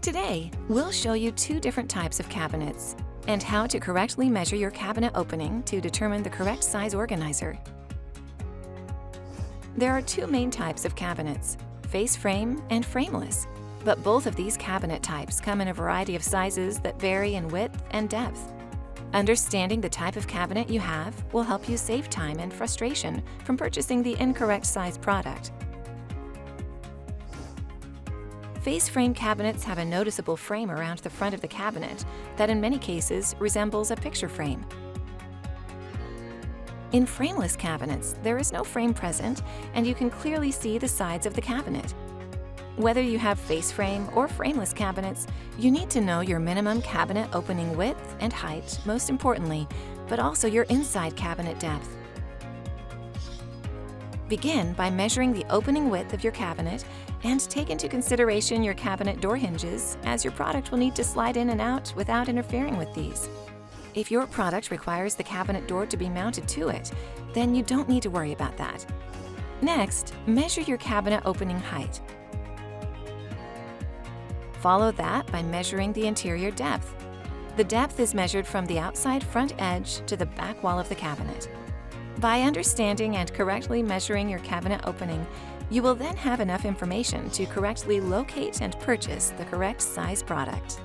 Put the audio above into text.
Today, we'll show you two different types of cabinets and how to correctly measure your cabinet opening to determine the correct size organizer. There are two main types of cabinets, face frame and frameless, but both of these cabinet types come in a variety of sizes that vary in width and depth. Understanding the type of cabinet you have will help you save time and frustration from purchasing the incorrect size product. Face frame cabinets have a noticeable frame around the front of the cabinet that in many cases resembles a picture frame. In frameless cabinets, there is no frame present and you can clearly see the sides of the cabinet. Whether you have face frame or frameless cabinets, you need to know your minimum cabinet opening width and height, most importantly, but also your inside cabinet depth. Begin by measuring the opening width of your cabinet and take into consideration your cabinet door hinges, as your product will need to slide in and out without interfering with these. If your product requires the cabinet door to be mounted to it, then you don't need to worry about that. Next, measure your cabinet opening height. Follow that by measuring the interior depth. The depth is measured from the outside front edge to the back wall of the cabinet. By understanding and correctly measuring your cabinet opening, you will then have enough information to correctly locate and purchase the correct size product.